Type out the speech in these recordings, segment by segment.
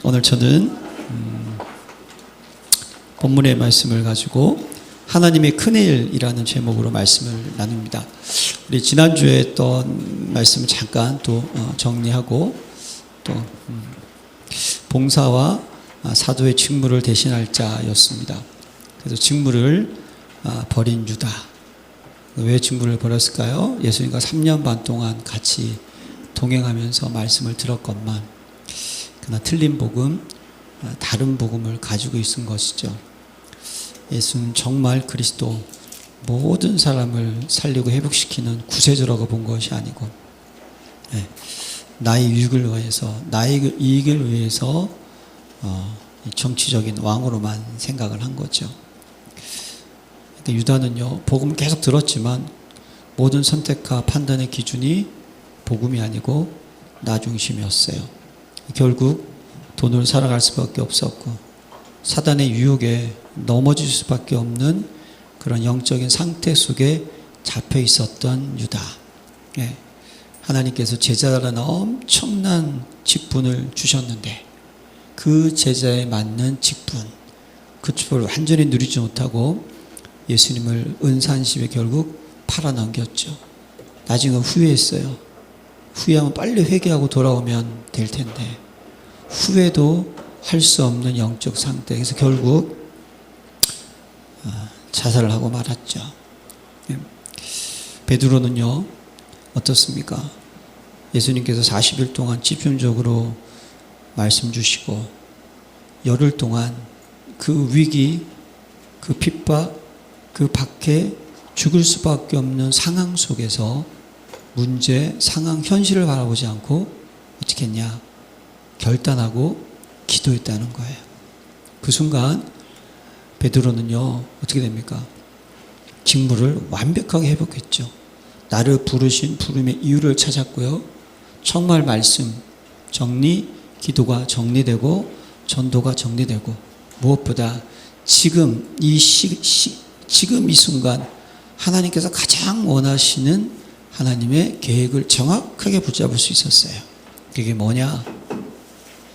오늘 저는 본문의 말씀을 가지고 하나님의 큰일이라는 제목으로 말씀을 나눕니다. 우리 지난주에 했던 말씀을 잠깐 또 정리하고 또 봉사와 사도의 직무를 대신할 자였습니다. 그래서 직무를 버린 유다. 왜 직무를 버렸을까요? 예수님과 3년 반 동안 같이 동행하면서 말씀을 들었건만 그러나 틀린 복음, 다른 복음을 가지고 있은 것이죠. 예수는 정말 그리스도, 모든 사람을 살리고 회복시키는 구세주라고 본 것이 아니고 나의 유익을 위해서, 나의 이익을 위해서 정치적인 왕으로만 생각을 한 거죠. 유다는요, 복음을 계속 들었지만 모든 선택과 판단의 기준이 복음이 아니고 나 중심이었어요. 결국 돈으로 살아갈 수밖에 없었고 사단의 유혹에 넘어질 수밖에 없는 그런 영적인 상태 속에 잡혀 있었던 유다. 하나님께서 제자라는 엄청난 직분을 주셨는데 그 제자에 맞는 직분, 그 축복을 완전히 누리지 못하고 예수님을 은산십에 결국 팔아넘겼죠. 나중에 후회했어요. 후회하면 빨리 회개하고 돌아오면 될 텐데 후회도 할 수 없는 영적 상태에서 결국 자살을 하고 말았죠. 베드로는요, 어떻습니까? 예수님께서 40일 동안 집중적으로 말씀 주시고 열흘 동안 그 위기, 그 핍박, 그 밖에 죽을 수밖에 없는 상황 속에서 문제, 상황, 현실을 바라보지 않고 어떻게 했냐? 결단하고 기도했다는 거예요. 그 순간 베드로는요, 어떻게 됩니까? 직무를 완벽하게 회복했죠. 나를 부르신 부름의 이유를 찾았고요. 정말 말씀, 정리, 기도가 정리되고 전도가 정리되고 무엇보다 지금 지금 이 순간 하나님께서 가장 원하시는 하나님의 계획을 정확하게 붙잡을 수 있었어요. 그게 뭐냐?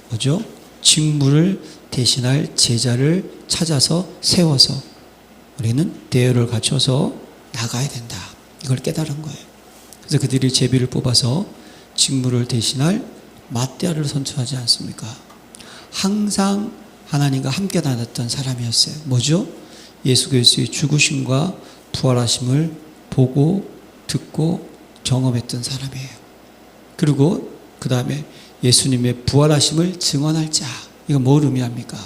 뭐죠? 직무를 대신할 제자를 찾아서 세워서 우리는 대열을 갖춰서 나가야 된다. 이걸 깨달은 거예요. 그래서 그들이 제비를 뽑아서 직무를 대신할 맏대아를 선출하지 않습니까? 항상 하나님과 함께 다녔던 사람이었어요. 뭐죠? 예수 그리스도의 죽으심과 부활하심을 보고 듣고 경험했던 사람이에요. 그리고 그 다음에 예수님의 부활하심을 증언할 자. 이거 뭘 의미합니까?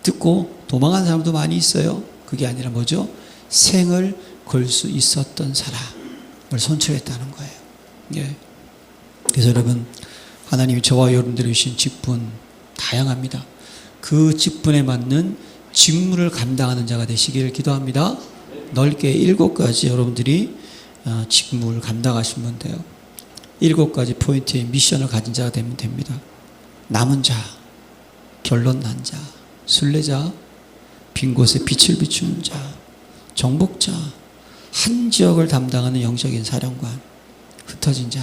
듣고 도망한 사람도 많이 있어요. 그게 아니라 뭐죠? 생을 걸 수 있었던 사람을 선출했다는 거예요. 그래서 여러분, 하나님이 저와 여러분들이 주신 직분 다양합니다. 그 직분에 맞는 직무를 감당하는 자가 되시기를 기도합니다. 넓게 7가지 여러분들이 직무를 감당하시면 돼요. 7가지 포인트의 미션을 가진 자가 되면 됩니다. 남은 자, 결론 난 자, 순례자, 빈 곳에 빛을 비추는 자, 정복자, 한 지역을 담당하는 영적인 사령관, 흩어진 자,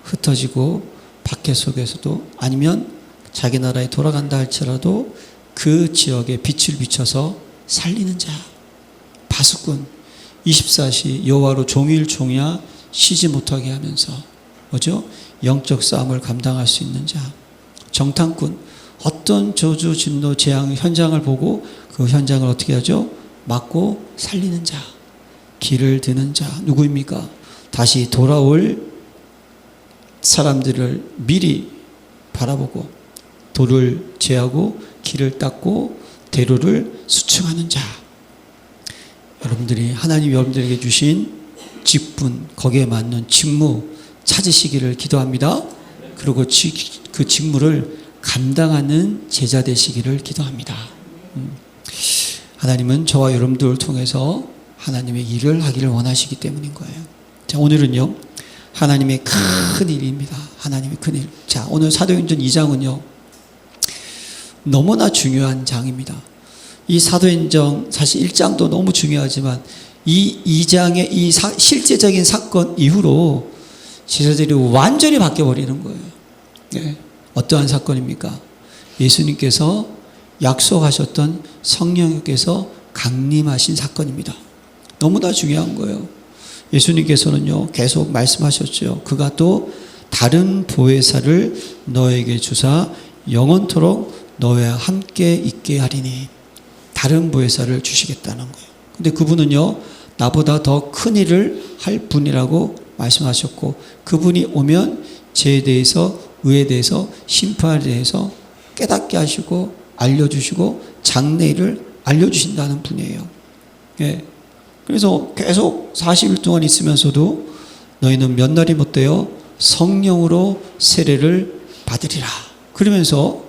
흩어지고 박해 속에서도 아니면 자기 나라에 돌아간다 할지라도 그 지역에 빛을 비춰서 살리는 자, 파수꾼, 24시 여호와로 종일 종야 쉬지 못하게 하면서 뭐죠? 영적 싸움을 감당할 수 있는 자, 정탐꾼, 어떤 저주, 진노, 재앙 현장을 보고 그 현장을 어떻게 하죠? 막고 살리는 자, 길을 드는 자, 누구입니까? 다시 돌아올 사람들을 미리 바라보고 돌을 제하고 길을 닦고 대로를 수축하는 자. 여러분들이 하나님이 여러분들에게 주신 직분, 거기에 맞는 직무 찾으시기를 기도합니다. 그리고 그 직무를 감당하는 제자 되시기를 기도합니다. 하나님은 저와 여러분들을 통해서 하나님의 일을 하기를 원하시기 때문인 거예요. 자, 오늘은요, 하나님의 큰 일입니다. 하나님의 큰 일. 자, 오늘 사도행전 2장은요, 너무나 중요한 장입니다. 이 사도행전 사실 1장도 너무 중요하지만 이 2장의 이 실제적인 사건 이후로 제자들이 완전히 바뀌어버리는 거예요. 예. 어떠한 사건입니까? 예수님께서 약속하셨던 성령께서 강림하신 사건입니다. 너무나 중요한 거예요. 예수님께서는요, 계속 말씀하셨죠. 그가 또 다른 보혜사를 너에게 주사 영원토록 너와 함께 있게 하리니. 다른 보혜사를 주시겠다는 거예요. 근데 그분은요, 나보다 더 큰 일을 할 분이라고 말씀하셨고, 그분이 오면 죄에 대해서, 의에 대해서, 심판에 대해서 깨닫게 하시고 알려주시고 장래일을 알려주신다는 분이에요. 예. 그래서 계속 40일 동안 있으면서도 너희는 몇 날이 못되어 성령으로 세례를 받으리라. 그러면서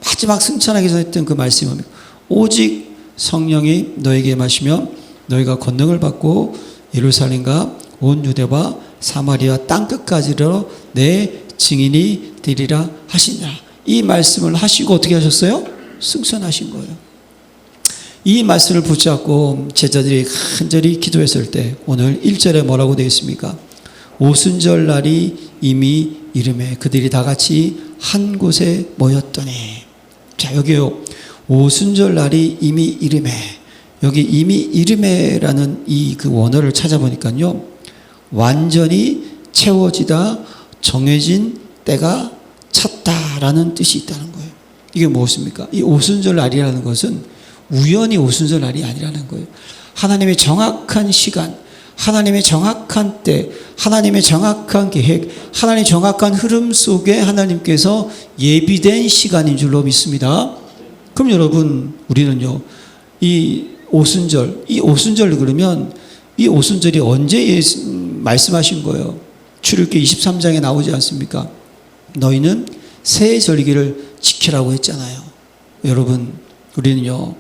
마지막 승천하기 전에 했던 그 말씀은 오직 성령이 너에게 임하시면 너희가 권능을 받고 예루살렘과 온 유대와 사마리아 땅끝까지로 내 증인이 되리라 하시니라. 이 말씀을 하시고 어떻게 하셨어요? 승천하신 거예요. 이 말씀을 붙잡고 제자들이 간절히 기도했을 때 오늘 1절에 뭐라고 되어 있습니까? 오순절 날이 이미 이름에 그들이 다 같이 한 곳에 모였더니. 자, 여기요. 오순절 날이 이미 이름에. 여기 이미 이름에라는 이 그 원어를 찾아보니까요. 완전히 채워지다 정해진 때가 찼다라는 뜻이 있다는 거예요. 이게 무엇입니까? 이 오순절 날이라는 것은 우연히 오순절 날이 아니라는 거예요. 하나님의 정확한 시간, 하나님의 정확한 때, 하나님의 정확한 계획, 하나님의 정확한 흐름 속에 하나님께서 예비된 시간인 줄로 믿습니다. 그럼 여러분, 우리는요, 이 오순절 그러면 이 오순절이 언제 말씀하신 거예요? 출애굽기 23장에 나오지 않습니까? 너희는 새 절기를 지키라고 했잖아요. 여러분, 우리는요,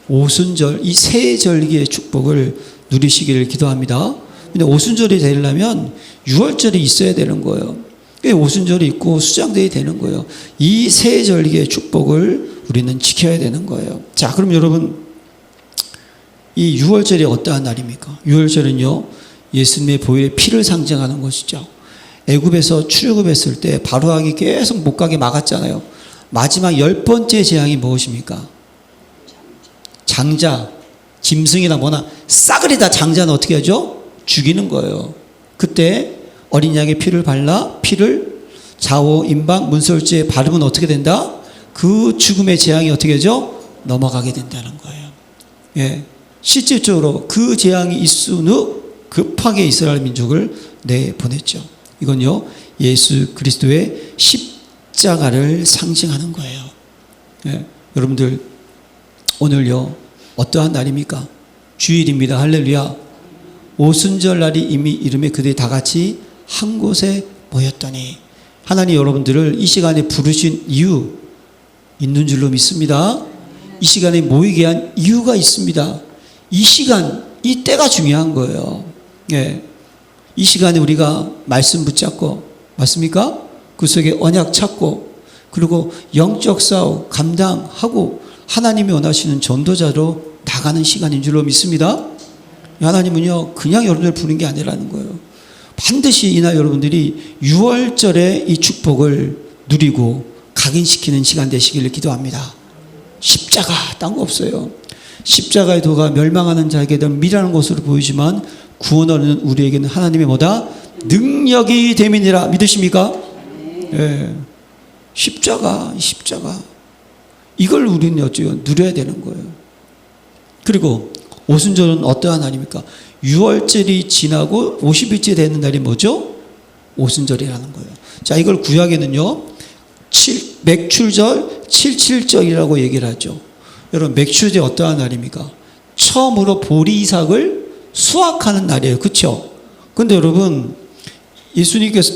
오순절, 이 새 절기의 축복을 누리시기를 기도합니다. 근데 오순절이 되려면 6월절이 있어야 되는 거예요. 오순절이 있고 수장돼야 되는 거예요. 이 새 절기의 축복을 우리는 지켜야 되는 거예요. 자, 그럼 여러분, 이 6월절이 어떠한 날입니까? 6월절은요, 예수님의 보혈의 피를 상징하는 것이죠. 애굽에서 출애굽했을 때 바로왕이 계속 못 가게 막았잖아요. 마지막 10번째 재앙이 무엇입니까? 장자, 짐승이나 뭐나 싸그리 다 장자는 어떻게 하죠? 죽이는 거예요. 그때 어린 양의 피를 발라 피를 좌우 임방 문설주에 바르면 어떻게 된다? 그 죽음의 재앙이 어떻게 하죠? 넘어가게 된다는 거예요. 예. 실질적으로 그 재앙이 있은 후 급하게 이스라엘 민족을 내보냈죠. 이건요, 예수 그리스도의 십자가를 상징하는 거예요. 예. 여러분들, 오늘요, 어떠한 날입니까? 주일입니다. 할렐루야. 오순절 날이 이미 이름에 그들이 다 같이 한 곳에 모였더니. 하나님 여러분들을 이 시간에 부르신 이유 있는 줄로 믿습니다. 이 시간에 모이게 한 이유가 있습니다. 이 시간, 이 때가 중요한 거예요. 예. 이 시간에 우리가 말씀 붙잡고, 맞습니까? 그 속에 언약 찾고, 그리고 영적 싸움 감당하고 하나님이 원하시는 전도자로 나가는 시간인 줄로 믿습니다. 하나님은요, 그냥 여러분들 부르는 게 아니라는 거예요. 반드시 이날 여러분들이 6월절에 이 축복을 누리고 각인시키는 시간 되시기를 기도합니다. 십자가, 딴 거 없어요. 십자가의 도가 멸망하는 자에게는 미라는 것으로 보이지만 구원하는 우리에게는 하나님의 뭐다? 능력이 됨이니라. 믿으십니까? 예. 십자가. 이걸 우리는 어쩌요? 누려야 되는 거예요. 그리고 오순절은 어떠한 날입니까? 6월절이 지나고 50일째 되는 날이 뭐죠? 오순절이라는 거예요. 자, 이걸 구약에는요, 맥출절, 77절이라고 얘기를 하죠. 여러분, 맥출절이 어떠한 날입니까? 처음으로 보리 이삭을 수확하는 날이에요. 그렇죠? 근데 여러분,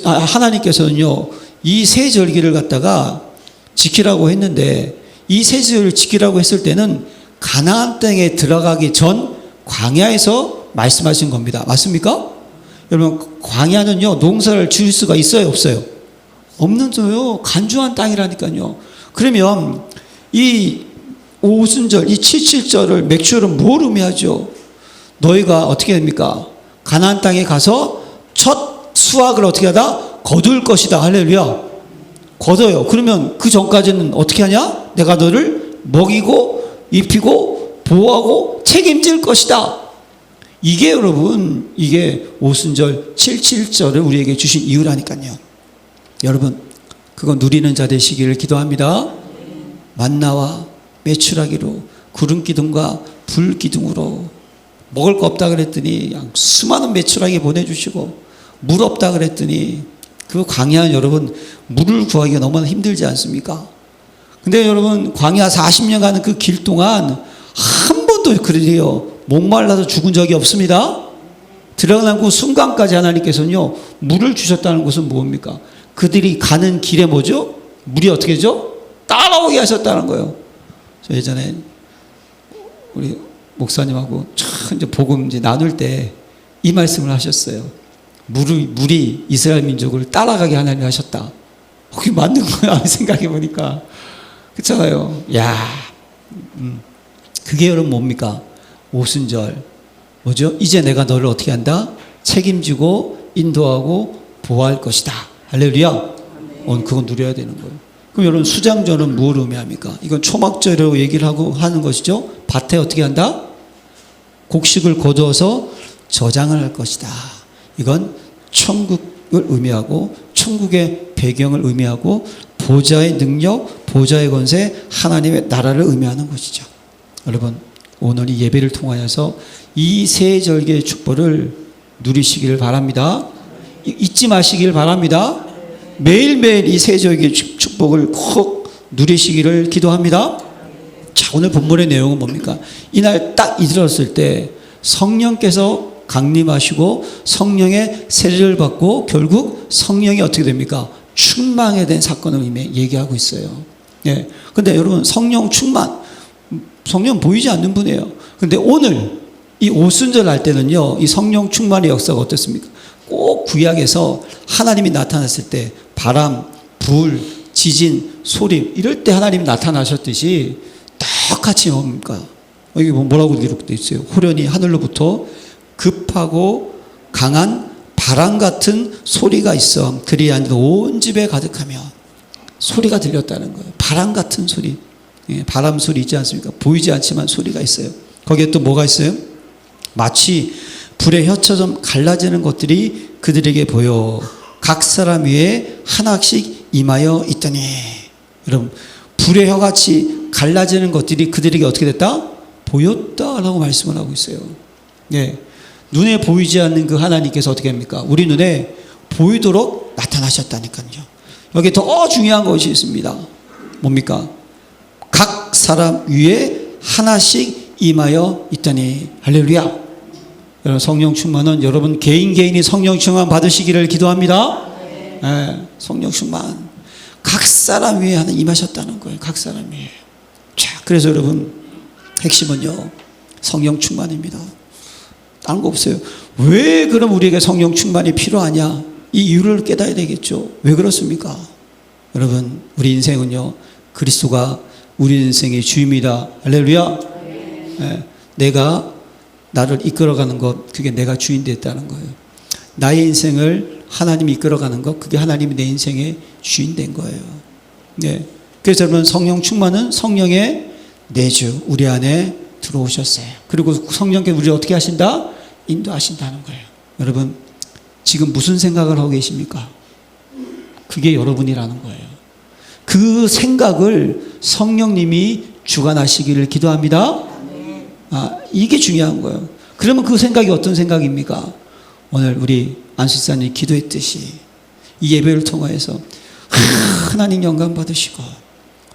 하나님께서는요, 이 세 절기를 갖다가 지키라고 했는데, 이 세 절기를 지키라고 했을 때는 가나안 땅에 들어가기 전 광야에서 말씀하신 겁니다. 맞습니까? 여러분, 광야는요, 농사를 지을 수가 있어요, 없어요? 없는 거요. 간주한 땅이라니까요. 그러면 이 오순절, 이 77절을 맥출은 뭘 의미하죠? 너희가 어떻게 됩니까? 가나안 땅에 가서 첫 수확을 어떻게 하다? 거둘 것이다. 할렐루야. 걷어요. 그러면 그 전까지는 어떻게 하냐? 내가 너를 먹이고 입히고 보호하고 책임질 것이다. 이게 여러분, 이게 오순절 77절을 우리에게 주신 이유라니까요. 여러분, 그거 누리는 자 되시기를 기도합니다. 만나와 메추라기로 구름 기둥과 불 기둥으로 먹을 거 없다 그랬더니 수많은 메추라기 보내주시고, 물 없다 그랬더니 그 광야, 여러분 물을 구하기가 너무나 힘들지 않습니까? 근데 여러분, 광야 40년 가는 그 길 동안 한 번도 그래요 목말라서 죽은 적이 없습니다. 들어가는 그 순간까지 하나님께서는요 물을 주셨다는 것은 뭡니까? 그들이 가는 길에 뭐죠? 물이 어떻게 되죠? 따라오게 하셨다는 거예요. 저 예전에 우리 목사님하고 참 이제 복음 이제 나눌 때 이 말씀을 하셨어요. 물이 이스라엘 민족을 따라가게 하나님 하셨다. 그게 맞는 거야 생각해 보니까. 그렇잖아요. 야, 그게 여러분 뭡니까? 오순절 뭐죠? 이제 내가 너를 어떻게 한다? 책임지고 인도하고 보호할 것이다. 할렐루야. 오늘 그건 누려야 되는 거예요. 그럼 여러분, 수장절은 무엇을 의미합니까? 이건 초막절이라고 얘기를 하고 하는 것이죠. 밭에 어떻게 한다? 곡식을 거두어서 저장을 할 것이다. 이건 천국을 의미하고 천국의 배경을 의미하고 보좌의 능력, 보좌의 권세, 하나님의 나라를 의미하는 것이죠. 여러분, 오늘 이 예배를 통하여서 이 세 절기의 축복을 누리시기를 바랍니다. 잊지 마시길 바랍니다. 매일매일 이 세 절기의 축복을 꼭 누리시기를 기도합니다. 자, 오늘 본문의 내용은 뭡니까? 이날 딱 이르렀을 때 성령께서 강림하시고 성령의 세례를 받고 결국 성령이 어떻게 됩니까? 충만하게 된 사건을 이미 얘기하고 있어요. 예. 근데 여러분, 성령 충만, 성령 보이지 않는 분이에요. 근데 오늘 이 오순절 할 때는요, 이 성령 충만의 역사가 어떻습니까? 꼭 구약에서 하나님이 나타났을 때 바람, 불, 지진, 소리 이럴 때 하나님이 나타나셨듯이 똑같이 뭡니까? 여기 뭐라고 기록되어 있어요? 호련히 하늘로부터 급하고 강한 바람 같은 소리가 있어 그리 앉아 온 집에 가득하며 소리가 들렸다는 거예요. 바람 같은 소리. 예, 바람 소리 있지 않습니까? 보이지 않지만 소리가 있어요. 거기에 또 뭐가 있어요? 마치 불의 혀처럼 갈라지는 것들이 그들에게 보여 각 사람 위에 하나씩 임하여 있더니, 여러분, 불의 혀같이 갈라지는 것들이 그들에게 어떻게 됐다? 보였다라고 말씀을 하고 있어요. 예. 눈에 보이지 않는 그 하나님께서 어떻게 합니까? 우리 눈에 보이도록 나타나셨다니까요. 여기 더 중요한 것이 있습니다. 뭡니까? 각 사람 위에 하나씩 임하여 있더니. 할렐루야. 여러분, 성령 충만은 여러분 개인이 성령 충만 받으시기를 기도합니다. 네, 성령 충만 각 사람 위에 하나 임하셨다는 거예요. 각 사람 위에. 자, 그래서 여러분, 핵심은요 성령 충만입니다. 다른 거 없어요. 왜 그럼 우리에게 성령 충만이 필요하냐? 이 이유를 깨달아야 되겠죠. 왜 그렇습니까? 여러분, 우리 인생은요 그리스도가 우리 인생의 주입니다. 할렐루야. 네, 내가 나를 이끌어가는 것, 그게 내가 주인 됐다는 거예요. 나의 인생을 하나님이 이끌어가는 것, 그게 하나님이 내 인생의 주인 된 거예요. 네. 그래서 여러분, 성령 충만은 성령의 내주 우리 안에 들어오셨어요. 그리고 성령께 우리를 어떻게 하신다? 인도하신다는 거예요. 여러분, 지금 무슨 생각을 하고 계십니까? 그게 여러분이라는 거예요. 그 생각을 성령님이 주관하시기를 기도합니다. 이게 중요한 거예요. 그러면 그 생각이 어떤 생각입니까? 오늘 우리 안수사님 기도했듯이 이 예배를 통하여서 하나님 영광 받으시고,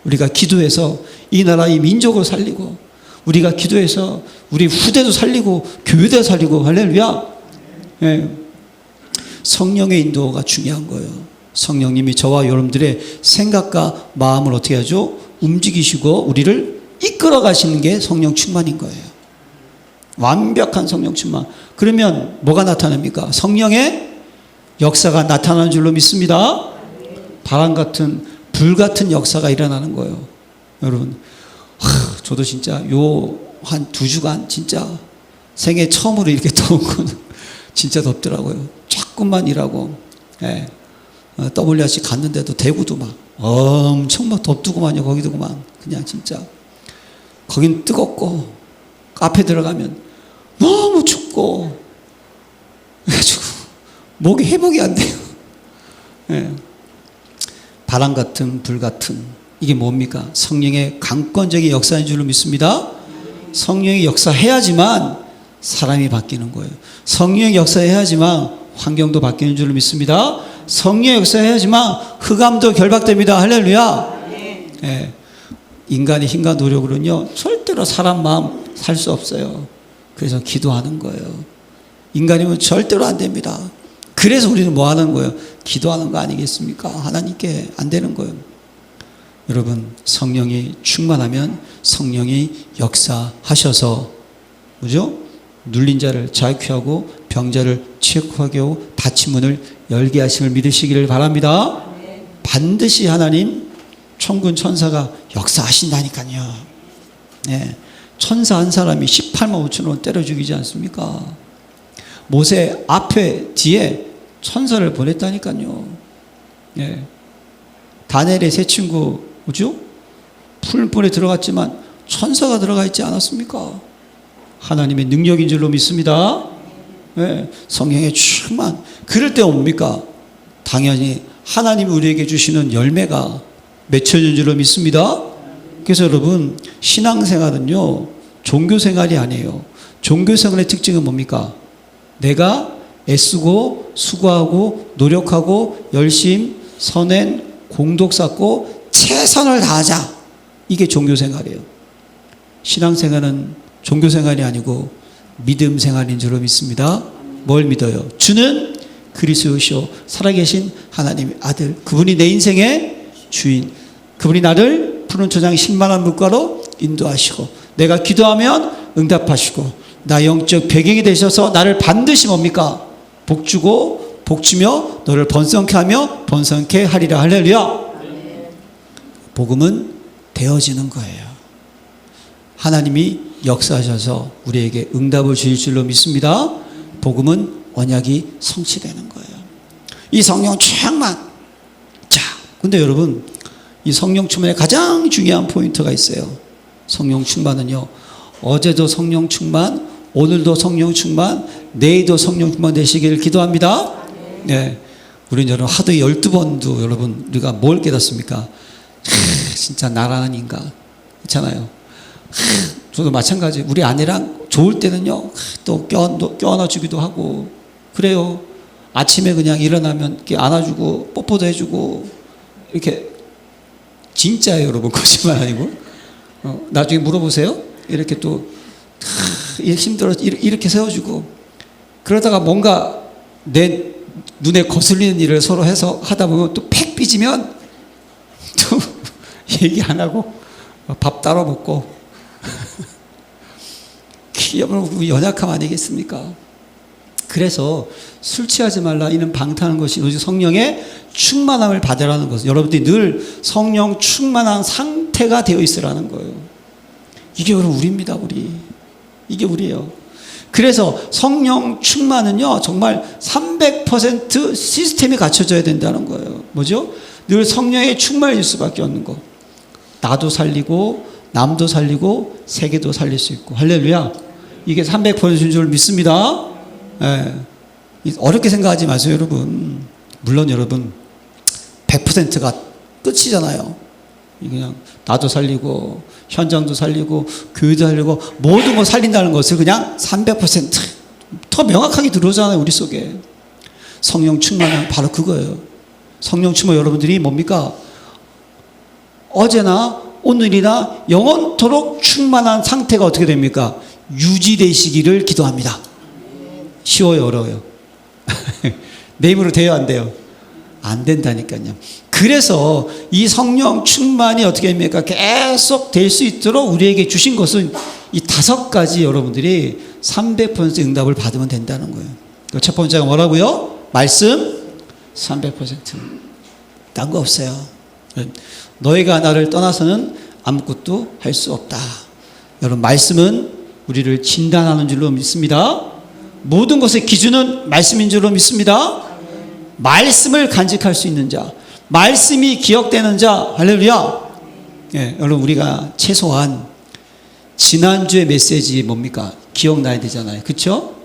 우리가 기도해서 이 나라 이 민족을 살리고, 우리가 기도해서 우리 후대도 살리고 교회도 살리고. 할렐루야. 예. 성령의 인도가 중요한 거예요. 성령님이 저와 여러분들의 생각과 마음을 어떻게 하죠? 움직이시고 우리를 이끌어 가시는 게 성령 충만인 거예요. 완벽한 성령 충만. 그러면 뭐가 나타납니까? 성령의 역사가 나타나는 줄로 믿습니다. 바람 같은, 불 같은 역사가 일어나는 거예요. 여러분, 저도 진짜 한 2주간 진짜 생애 처음으로 이렇게 더운 건 진짜 덥더라고요. 조금만 일하고. 예. WRC 갔는데도 대구도 막 엄청 막 덥더구만요. 거기도구만. 그냥 진짜. 거긴 뜨겁고 카페 들어가면 너무 춥고 그래가지고 목이 회복이 안 돼요. 예. 바람 같은 불 같은 이게 뭡니까? 성령의 강권적인 역사인 줄로 믿습니다. 성령이 역사해야지만 사람이 바뀌는 거예요. 성령의 역사해야지만 환경도 바뀌는 줄로 믿습니다. 성령의 역사해야지만 흑암도 결박됩니다. 할렐루야. 예. 인간의 힘과 노력으로는요 절대로 사람 마음 살 수 없어요. 그래서 기도하는 거예요. 인간이면 절대로 안 됩니다. 그래서 우리는 뭐 하는 거예요? 기도하는 거 아니겠습니까? 하나님께 안 되는 거예요. 여러분, 성령이 충만하면 성령이 역사하셔서 뭐죠? 눌린 자를 자유케 하고 병자를 치유하게 하고 닫힌 문을 열게 하심을 믿으시기를 바랍니다. 반드시 하나님 천군 천사가 역사하신다니까요. 네. 천사 한 사람이 18만 5천 원 때려 죽이지 않습니까? 모세 앞에 뒤에 천사를 보냈다니까요. 네. 다니엘의 세 친구 뭐죠? 풀불에 들어갔지만 천사가 들어가 있지 않았습니까? 하나님의 능력인 줄로 믿습니다. 네. 성령의 충만. 그럴 때 뭡니까? 당연히 하나님이 우리에게 주시는 열매가 맺혀진 줄로 믿습니다. 그래서 여러분, 신앙생활은요 종교생활이 아니에요. 종교생활의 특징은 뭡니까? 내가 애쓰고 수고하고 노력하고 열심 선행 공덕 쌓고 최선을 다하자. 이게 종교생활이에요. 신앙생활은 종교생활이 아니고 믿음생활인 줄로 믿습니다. 뭘 믿어요? 주는 그리스도시요 살아계신 하나님의 아들, 그분이 내 인생의 주인, 그분이 나를 푸른 초장 신만한 물가로 인도하시고 내가 기도하면 응답하시고 나 영적 배경이 되셔서 나를 반드시 뭡니까? 복주고 복주며 너를 번성케 하며 번성케 하리라. 할렐루야. 복음은 되어지는 거예요. 하나님이 역사하셔서 우리에게 응답을 주실 줄로 믿습니다. 복음은 언약이 성취되는 거예요. 이 성령 충만. 자, 근데 여러분, 이 성령 충만에 가장 중요한 포인트가 있어요. 성령 충만은요, 어제도 성령 충만, 오늘도 성령 충만, 내일도 성령 충만 되시기를 기도합니다. 네. 우리는 여러분 하도 12번도 여러분 우리가 뭘 깨닫습니까? 진짜 나라는 인간 있잖아요. 저도 마찬가지. 우리 아내랑 좋을 때는요 또 껴안아주기도 하고 그래요. 아침에 그냥 일어나면 이렇게 안아주고 뽀뽀도 해주고 이렇게. 진짜예요 여러분, 거짓말 아니고. 나중에 물어보세요. 이렇게 또 힘들어 이렇게 세워주고 그러다가 뭔가 내 눈에 거슬리는 일을 서로 해서 하다 보면 또 팩 삐지면 또 얘기 안 하고 밥 따로 먹고 여러분 연약함 아니겠습니까? 그래서 술 취하지 말라. 이는 방탕한 것이 오직 성령의 충만함을 받으라는 것은 여러분들이 늘 성령 충만한 상태가 되어 있으라는 거예요. 이게 여러분 우리입니다. 우리. 이게 우리예요. 그래서 성령 충만은요 정말 300% 시스템이 갖춰져야 된다는 거예요. 뭐죠? 늘 성령의 충만일 수밖에 없는 거. 나도 살리고 남도 살리고 세계도 살릴 수 있고. 할렐루야. 이게 300%인 줄 믿습니다. 예. 어렵게 생각하지 마세요 여러분. 물론 여러분 100%가 끝이잖아요. 그냥 나도 살리고 현장도 살리고 교회도 살리고 모든 걸 살린다는 것을 그냥 300% 명확하게 들어오잖아요. 우리 속에 성령 충만은 바로 그거예요. 성령 충만 여러분들이 뭡니까? 어제나 오늘이나 영원토록 충만한 상태가 어떻게 됩니까? 유지되시기를 기도합니다. 쉬워요, 어려워요? 내 힘으로 돼요, 안 돼요? 안 된다니까요. 그래서 이 성령 충만이 어떻게 됩니까? 계속 될 수 있도록 우리에게 주신 것은 이 5가지 여러분들이 300% 응답을 받으면 된다는 거예요. 첫 번째가 뭐라고요? 말씀 300%. 딴 거 없어요. 너희가 나를 떠나서는 아무것도 할 수 없다. 여러분, 말씀은 우리를 진단하는 줄로 믿습니다. 모든 것의 기준은 말씀인 줄로 믿습니다. 말씀을 간직할 수 있는 자, 말씀이 기억되는 자. 할렐루야. 예, 여러분 우리가 최소한 지난주의 메시지 뭡니까? 기억나야 되잖아요. 그렇죠?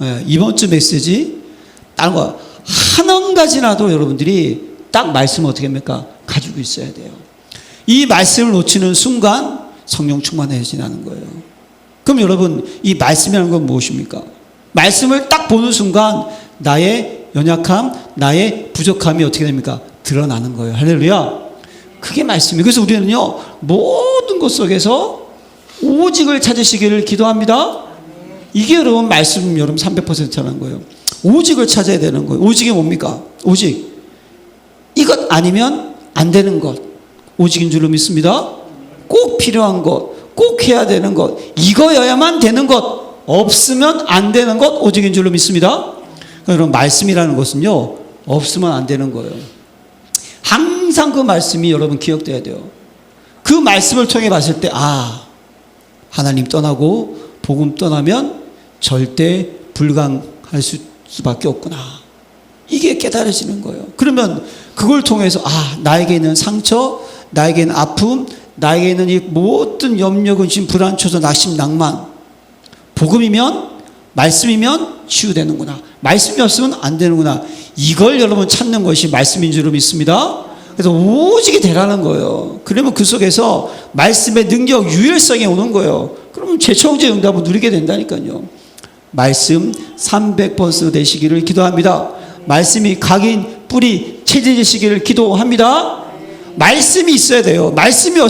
예, 이번 주 메시지 다른 거 한 가지라도 여러분들이 딱 말씀을 어떻게 합니까? 가지고 있어야 돼요. 이 말씀을 놓치는 순간 성령 충만해지는 거예요. 그럼 여러분 이 말씀이라는 건 무엇입니까? 말씀을 딱 보는 순간 나의 연약함, 나의 부족함이 어떻게 됩니까? 드러나는 거예요. 할렐루야. 그게 말씀이에요. 그래서 우리는요 모든 것 속에서 오직을 찾으시기를 기도합니다. 이게 여러분 말씀 여러분 300%라는 거예요. 오직을 찾아야 되는 거예요. 오직이 뭡니까? 오직 이것 아니면 안 되는 것, 오직인 줄로 믿습니다. 꼭 필요한 것, 꼭 해야 되는 것, 이거여야만 되는 것, 없으면 안 되는 것, 오직인 줄로 믿습니다. 여러분 말씀이라는 것은요 없으면 안 되는 거예요. 항상 그 말씀이 여러분 기억돼야 돼요. 그 말씀을 통해 봤을 때 하나님 떠나고 복음 떠나면 절대 불가능할 수밖에 없구나. 이게 깨달아지는 거예요. 그러면 그걸 통해서 나에게 있는 상처, 나에게 있는 아픔, 나에게 있는 이 모든 염려, 근심, 불안, 초조, 낙심, 낭만, 복음이면 말씀이면 치유되는구나. 말씀이 없으면 안 되는구나. 이걸 여러분 찾는 것이 말씀인 줄로 믿습니다. 그래서 오직이 되라는 거예요. 그러면 그 속에서 말씀의 능력, 유일성이 오는 거예요. 그러면 최초의 응답을 누리게 된다니까요. 말씀 300% 되시기를 기도합니다. 말씀이 각인, 뿌리, 체질되시기를 기도합니다. 말씀이 있어야 돼요. 말씀이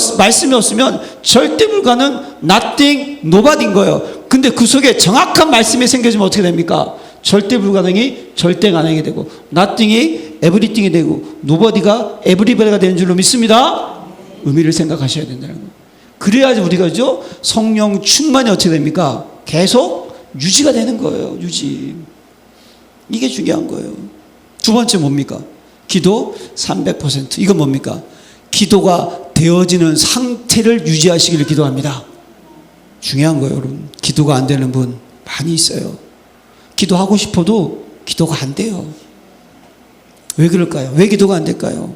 없으면 절대 불가능, nothing, nobody인 거예요. 근데 그 속에 정확한 말씀이 생겨지면 어떻게 됩니까? 절대 불가능이 절대 가능이 되고, nothing이 everything이 되고, nobody가 everybody가 되는 줄로 믿습니다. 의미를 생각하셔야 된다는 거예요. 그래야지 우리가죠 성령 충만이 어떻게 됩니까? 계속 유지가 되는 거예요. 유지. 이게 중요한 거예요. 두 번째 뭡니까? 기도 300%. 이건 뭡니까? 기도가 되어지는 상태를 유지하시기를 기도합니다. 중요한 거예요, 여러분. 기도가 안 되는 분 많이 있어요. 기도하고 싶어도 기도가 안 돼요. 왜 그럴까요? 왜 기도가 안 될까요?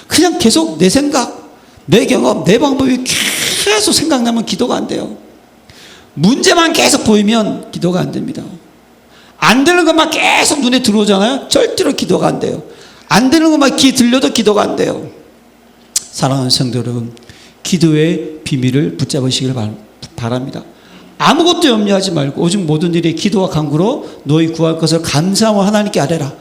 그냥 계속 내 생각, 내 경험, 내 방법이 계속 생각나면 기도가 안 돼요. 문제만 계속 보이면 기도가 안 됩니다. 안 되는 것만 계속 눈에 들어오잖아요. 절대로 기도가 안 돼요. 안 되는 것만 귀에 들려도 기도가 안 돼요. 사랑하는 성도 여러분, 기도의 비밀을 붙잡으시길 바랍니다. 아무것도 염려하지 말고 오직 모든 일에 기도와 간구로 너희 구할 것을 감사하며 하나님께 아뢰라.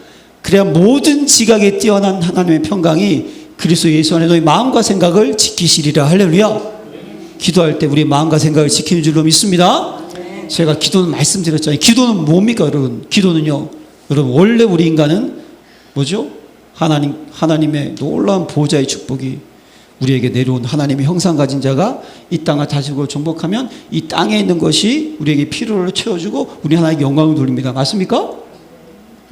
그래야 모든 지각에 뛰어난 하나님의 평강이 그리스도 예수 안에 너희 마음과 생각을 지키시리라. 할렐루야. 기도할 때 우리 마음과 생각을 지키는 줄로 믿습니다. 제가 기도는 말씀드렸잖아요. 기도는 뭡니까 여러분? 기도는요 여러분 원래 우리 인간은 뭐죠? 하나님의 놀라운 보호자의 축복이 우리에게 내려온 하나님의 형상 가진 자가 이 땅을 다스리고 정복하면 이 땅에 있는 것이 우리에게 필요를 채워주고 우리 하나님께 영광을 돌립니다. 맞습니까?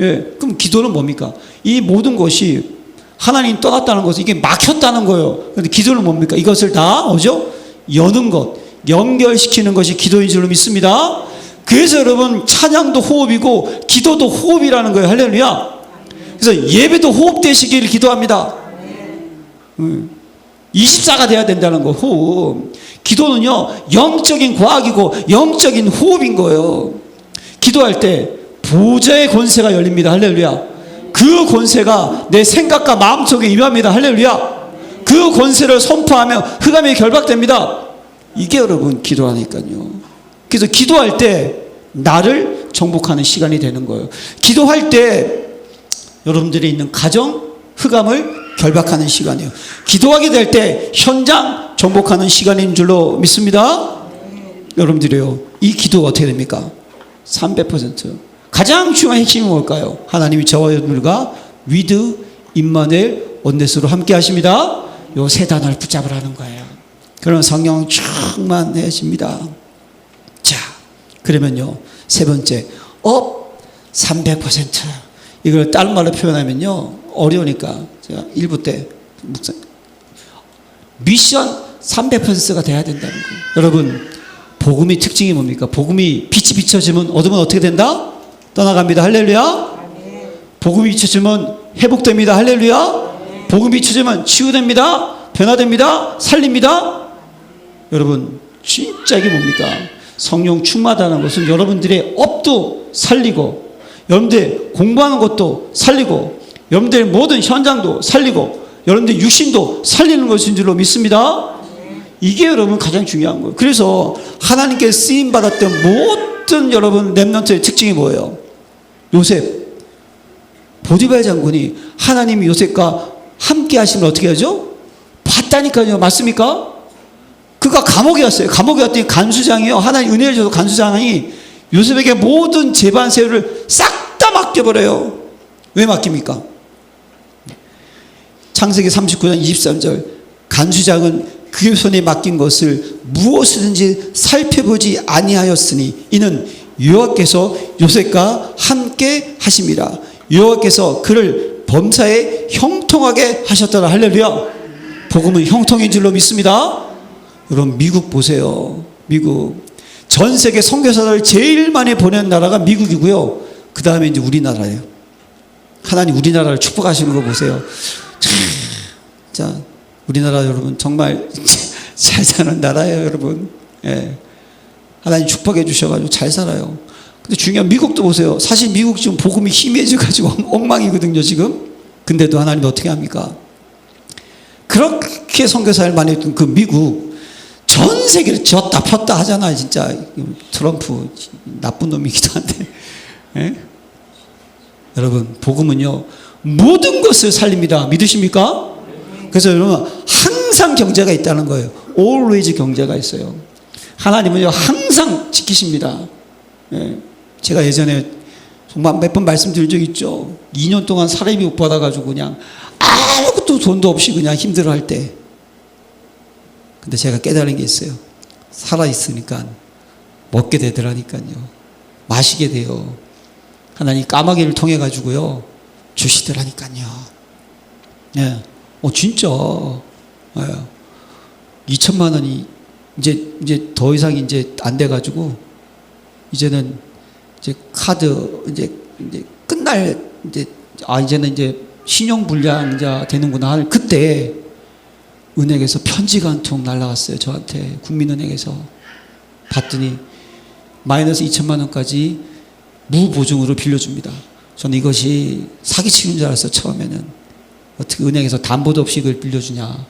예. 그럼 기도는 뭡니까? 이 모든 것이 하나님 떠났다는 것은 이게 막혔다는 거예요. 그런데 기도는 뭡니까? 이것을 다 뭐죠? 여는 것, 연결시키는 것이 기도인 줄로 믿습니다. 그래서 여러분 찬양도 호흡이고 기도도 호흡이라는 거예요. 할렐루야. 그래서 예배도 호흡되시기를 기도합니다. 24가 돼야 된다는 거. 호흡. 기도는요 영적인 과학이고 영적인 호흡인 거예요. 기도할 때 보좌의 권세가 열립니다. 할렐루야. 그 권세가 내 생각과 마음속에 임합니다. 할렐루야. 그 권세를 선포하며 흑암이 결박됩니다. 이게 여러분 기도하니까요. 그래서 기도할 때 나를 정복하는 시간이 되는 거예요. 기도할 때 여러분들이 있는 가정 흑암을 결박하는 시간이에요. 기도하게 될 때 현장 정복하는 시간인 줄로 믿습니다. 여러분들이요 이 기도가 어떻게 됩니까? 300%. 가장 중요한 핵심이 뭘까요? 하나님이 저와 여러분들과 위드 임마누엘 온네스로 함께 하십니다. 요 세 단어를 붙잡으라는 거예요. 그러면 성령 충만해집니다. 자, 그러면요 세 번째 업 300%. 이걸 다른 말로 표현하면요 어려우니까 제가 1부 때 미션 300%가 돼야 된다는 거예요. 여러분 복음의 특징이 뭡니까? 복음이 빛이 비춰지면 어둠은 어떻게 된다? 떠나갑니다. 할렐루야. 복음이 비춰지면 회복됩니다. 할렐루야. 복음이 찾으면 치유됩니다. 변화됩니다. 살립니다. 여러분, 진짜 이게 뭡니까? 성령 충만하다는 것은 여러분들의 업도 살리고, 여러분들 공부하는 것도 살리고, 여러분들의 모든 현장도 살리고, 여러분들의 육신도 살리는 것인 줄로 믿습니다. 이게 여러분 가장 중요한 거예요. 그래서 하나님께 쓰임 받았던 모든 여러분 렘넌트의 특징이 뭐예요? 요셉, 보디발 장군이 하나님이 요셉과 함께 하시면 어떻게 하죠? 봤다니까요. 맞습니까? 그가 감옥에 왔어요. 감옥에 왔더니 간수장이요, 하나님 은혜를 줘서 간수장이 요셉에게 모든 재반 세율을 싹 다 맡겨버려요. 왜 맡깁니까? 창세기 39장 23절, 간수장은 그의 손에 맡긴 것을 무엇이든지 살펴보지 아니하였으니 이는 여호와께서 요셉과 함께 하심이라. 여호와께서 그를 범사에 형통하게 하셨더라. 할렐루야. 복음은 형통인 줄로 믿습니다. 여러분, 미국 보세요. 미국 전 세계 선교사를 제일 많이 보낸 나라가 미국이고요. 그 다음에 이제 우리나라예요. 하나님 우리나라를 축복하시는 거 보세요. 자, 우리나라 여러분 정말 잘 사는 나라예요, 여러분. 예. 하나님 축복해 주셔가지고 잘 살아요. 근데 중요한 미국도 보세요. 사실 미국 지금 복음이 희미해져가지고 엉망이거든요, 지금. 근데도 하나님 어떻게 합니까? 그렇게 선교사를 많이 했던 그 미국, 전 세계를 졌다 폈다 하잖아요, 진짜. 트럼프 나쁜 놈이기도 한데. 예? 여러분, 복음은요 모든 것을 살립니다. 믿으십니까? 그래서 여러분, 항상 경제가 있다는 거예요. always 경제가 있어요. 하나님은요 항상 지키십니다. 예. 제가 예전에 정말 몇 번 말씀드린 적 있죠. 2년 동안 사례비 못 받아가지고 그냥 아무것도 돈도 없이 그냥 힘들어할 때, 근데 제가 깨달은 게 있어요. 살아있으니까 먹게 되더라니까요. 마시게 돼요. 하나님 까마귀를 통해 가지고요 주시더라니까요. 예. 진짜. 예. 2천만 원이 이제 더 이상 이제 안 돼 가지고 이제는 이제 카드 이제 끝날 이제는 이제 신용 불량자 되는구나. 그때 은행에서 편지가 한 통 날라왔어요. 저한테 국민은행에서 봤더니 마이너스 2천만 원까지 무보증으로 빌려줍니다. 저는 이것이 사기치는 줄 알았어요. 처음에는. 어떻게 은행에서 담보도 없이 그걸 빌려주냐.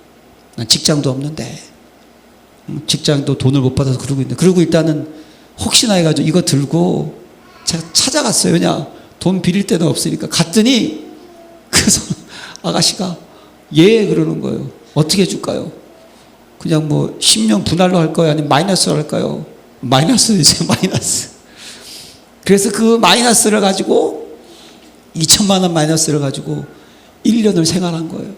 난 직장도 없는데, 직장도 돈을 못 받아서 그러고 있는데, 그리고 일단은 혹시나 해가지고 이거 들고 제가 찾아갔어요. 왜냐, 돈 빌릴 데는 없으니까. 갔더니 그래서 아가씨가 예 그러는 거예요. 어떻게 해줄까요? 그냥 뭐 10년 분할로 할까요? 아니면 마이너스로 할까요? 마이너스 이제 마이너스. 그래서 그 마이너스를 가지고 2천만 원 마이너스를 가지고 1년을 생활한 거예요.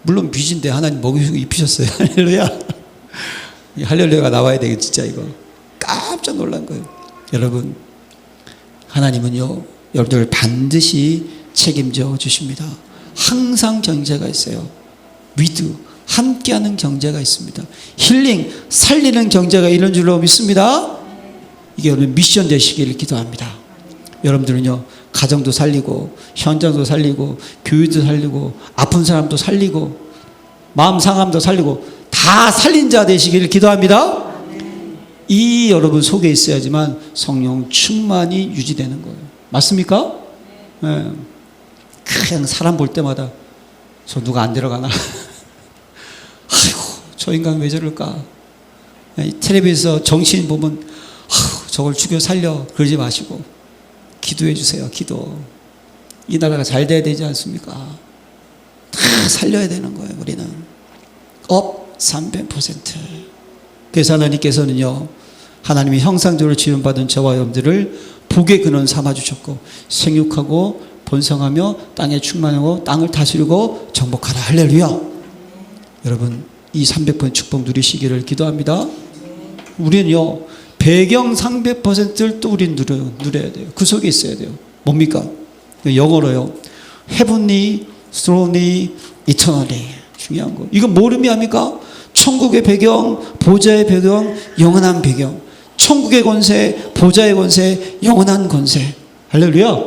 물론 빚인데 하나님 먹이고 입히셨어요. 할렐루야. 할렐루야가 나와야 되겠 진짜 이거. 깜짝 놀란 거예요. 여러분, 하나님은요 여러분들 반드시 책임져 주십니다. 항상 경제가 있어요. 위드 함께하는 경제가 있습니다. 힐링 살리는 경제가 이런 줄로 믿습니다. 이게 여러분 미션 되시기를 기도합니다. 여러분들은요 가정도 살리고 현장도 살리고 교회도 살리고 아픈 사람도 살리고 마음 상함도 살리고 다 살린 자 되시기를 기도합니다. 이 여러분 속에 있어야지만 성령 충만이 유지되는 거예요. 맞습니까? 네. 그냥 사람 볼 때마다 저 누가 안 들어가나? 아이고 저 인간 왜 저럴까? 텔레비에서 정치인 보면 저걸 죽여 살려 그러지 마시고 기도해 주세요. 기도. 이 나라가 잘 돼야 되지 않습니까? 다 살려야 되는 거예요. 우리는 업 300%. 그래서 하나님께서는요 하나님의 형상대로 지음받은 저와 여러분들을 복의 근원 삼아 주셨고 생육하고 번성하며 땅에 충만하고 땅을 다스리고 정복하라. 할렐루야. 여러분 이 300% 축복 누리시기를 기도합니다. 우리는요 배경 300%를 또 우리는 누려야 돼요. 그 속에 있어야 돼요. 뭡니까? 영어로요 Heavenly, Thronely, Eternally. 중요한 거. 이건 뭘 의미합니까? 천국의 배경, 보좌의 배경, 영원한 배경. 천국의 권세, 보좌의 권세, 영원한 권세. 할렐루야.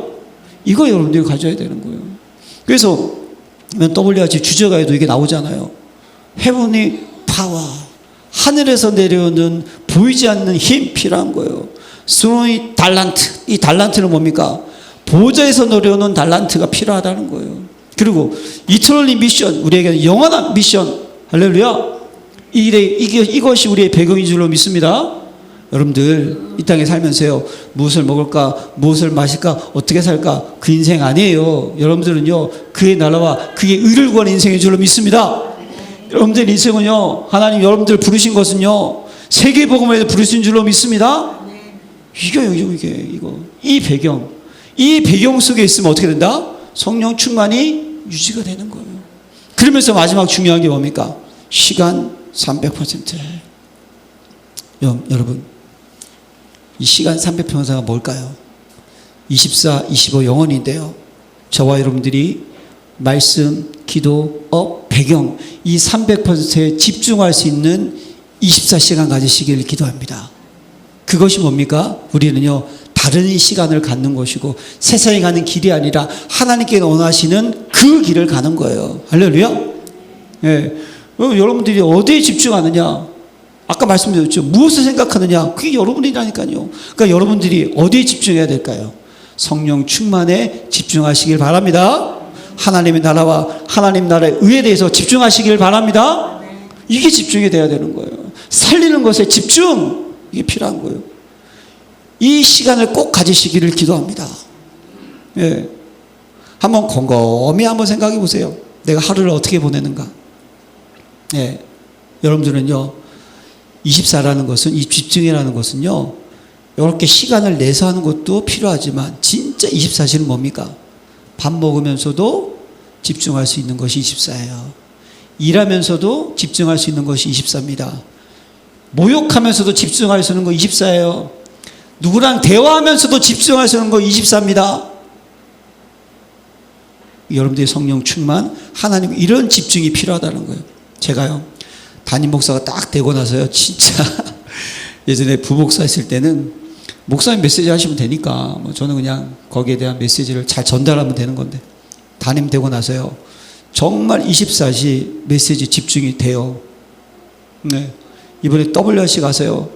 이거 여러분들이 가져야 되는 거예요. 그래서 WRC 주제가에도 이게 나오잖아요. Heavenly Power, 하늘에서 내려오는 보이지 않는 힘 필요한 거예요. 스로이 달란트, 이 달란트는 뭡니까? 보좌에서 내려오는 달란트가 필요하다는 거예요. 그리고 이터널리 미션, 우리에게는 영원한 미션, 할렐루야. 이것이 우리의 배경인 줄로 믿습니다. 여러분들 이 땅에 살면서요, 무엇을 먹을까, 무엇을 마실까, 어떻게 살까, 그 인생 아니에요. 여러분들은요, 그의 나라와 그의 의를 구하는 인생인 줄로 믿습니다. 여러분들 인생은요, 하나님 여러분들 부르신 것은요, 세계 복음을 부르신 줄로 믿습니다. 이 배경 속에 있으면 어떻게 된다? 성령 충만이 유지가 되는 거예요. 그러면서 마지막 중요한 게 뭡니까? 시간 300%. 여러분, 이 시간 300평사가 뭘까요? 24, 25 영혼인데요. 저와 여러분들이 말씀, 기도, 배경, 이 300%에 집중할 수 있는 24시간 가지시기를 기도합니다. 그것이 뭡니까? 우리는요, 다른 시간을 갖는 것이고 세상에 가는 길이 아니라 하나님께 원하시는 그 길을 가는 거예요. 할렐루야. 예. 여러분들이 어디에 집중하느냐? 아까 말씀드렸죠. 무엇을 생각하느냐? 그게 여러분이라니까요. 그러니까 여러분들이 어디에 집중해야 될까요? 성령 충만에 집중하시길 바랍니다. 하나님의 나라와 하나님 나라의 의에 대해서 집중하시길 바랍니다. 이게 집중이 돼야 되는 거예요. 살리는 것에 집중, 이게 필요한 거예요. 이 시간을 꼭 가지시기를 기도합니다. 예. 한번 곰곰이 한번 생각해 보세요. 내가 하루를 어떻게 보내는가. 예. 여러분들은요, 24라는 것은, 이 집중이라는 것은요, 이렇게 시간을 내서 하는 것도 필요하지만 진짜 24시는 뭡니까? 밥 먹으면서도 집중할 수 있는 것이 24예요. 일하면서도 집중할 수 있는 것이 24입니다. 모욕하면서도 집중할 수 있는 거 24예요. 누구랑 대화하면서도 집중할 수 있는 거 24입니다. 여러분들의 성령 충만, 하나님 이런 집중이 필요하다는 거예요. 제가요, 담임 목사가 딱 되고 나서요, 진짜 예전에 부목사 했을 때는 목사님 메시지 하시면 되니까 저는 그냥 거기에 대한 메시지를 잘 전달하면 되는 건데, 담임 되고 나서요, 정말 24시 메시지 집중이 돼요. 네. 이번에 WRC 가서요,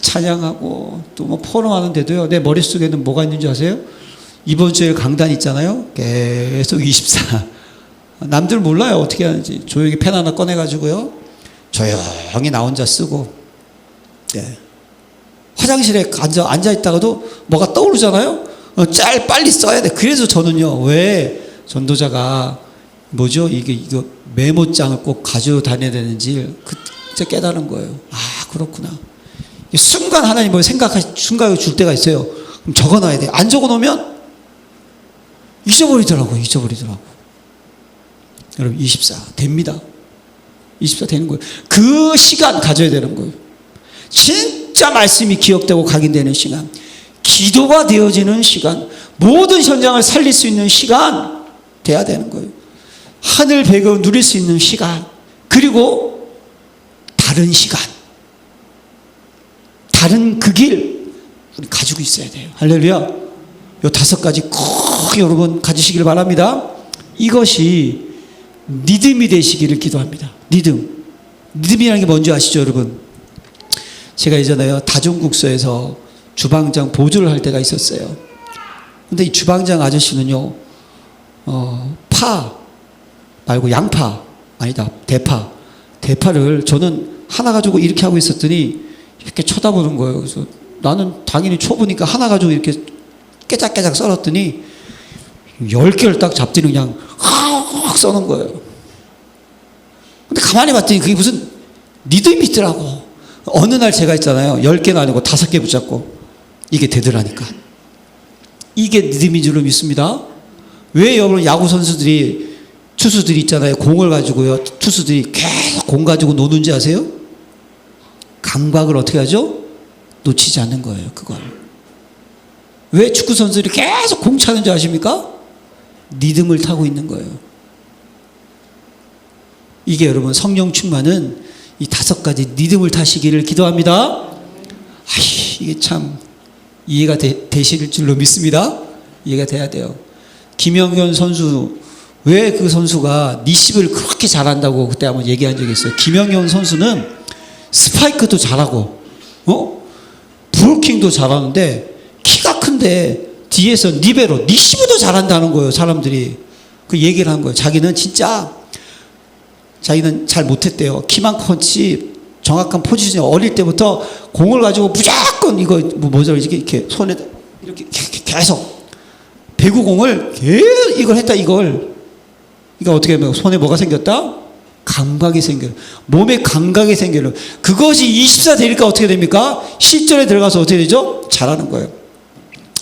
찬양하고 또 포럼하는데도요, 내 머릿속에는 뭐가 있는 줄 아세요? 이번 주에 강단 있잖아요. 계속 24. 남들 몰라요, 어떻게 하는지. 조용히 펜 하나 꺼내가지고요, 조용히 나 혼자 쓰고, 네. 화장실에 앉아있다가도 뭐가 떠오르잖아요. 빨리 써야 돼. 그래서 저는요, 왜 전도자가 이거 메모장을 꼭 가지고 다녀야 되는지 그때 깨달은 거예요. 아, 그렇구나. 순간 하나님 순간을 줄 때가 있어요. 그럼 적어놔야 돼. 안 적어놓으면 잊어버리더라고요. 여러분, 24 됩니다. 24 되는 거예요. 그 시간 가져야 되는 거예요. 진짜 말씀이 기억되고 각인되는 시간, 기도가 되어지는 시간, 모든 현장을 살릴 수 있는 시간 돼야 되는 거예요. 하늘 배경을 누릴 수 있는 시간, 그리고 다른 시간, 다른 그 길 우리 가지고 있어야 돼요. 할렐루야. 요 5가지 꼭 여러분 가지시길 바랍니다. 이것이 믿음이 되시기를 기도합니다. 믿음이라는 게 뭔지 아시죠, 여러분? 제가 예전에요, 다중국소에서 주방장 보조를 할 때가 있었어요. 근데 이 주방장 아저씨는요, 파 말고 양파, 아니다, 대파를 저는 하나 가지고 이렇게 하고 있었더니 이렇게 쳐다보는 거예요. 그래서 나는 당연히 초보니까 하나 가지고 이렇게 깨작깨작 썰었더니 10개를 딱 잡더니 그냥 확 써는 거예요. 근데 가만히 봤더니 그게 무슨 믿음이 있더라고. 어느 날 제가 있잖아요, 10개는 아니고 5개 붙잡고 이게 되더라니까. 이게 믿음인 줄로 믿습니다. 왜 여러분 야구 선수들이, 투수들이 있잖아요, 공을 가지고요, 투수들이 계속 공 가지고 노는지 아세요? 감각을 어떻게 하죠? 놓치지 않는 거예요, 그걸. 왜 축구 선수들이 계속 공 차는 줄 아십니까? 리듬을 타고 있는 거예요. 이게 여러분 성령 충만은 이 5가지 리듬을 타시기를 기도합니다. 이게 참 이해가 되실 줄로 믿습니다. 이해가 돼야 돼요. 김영현 선수, 왜 그 선수가 리시브를 그렇게 잘한다고 그때 한번 얘기한 적이 있어요. 김영현 선수는 스파이크도 잘하고, 브로킹도 잘하는데, 키가 큰데, 뒤에서 리베로, 리시브도 잘한다는 거예요, 사람들이. 그 얘기를 한 거예요. 자기는 잘 못했대요. 키만 컸지, 정확한 포지션이 어릴 때부터 공을 가지고 무조건 이렇게 손에 이렇게 계속 배구공을 계속 이걸 했다, 이걸. 그러니까 어떻게 하면 손에 뭐가 생겼다? 감각이 생겨요. 몸에 감각이 생겨요. 그것이 24 되니까 어떻게 됩니까? 실전에 들어가서 어떻게 되죠? 잘하는 거예요.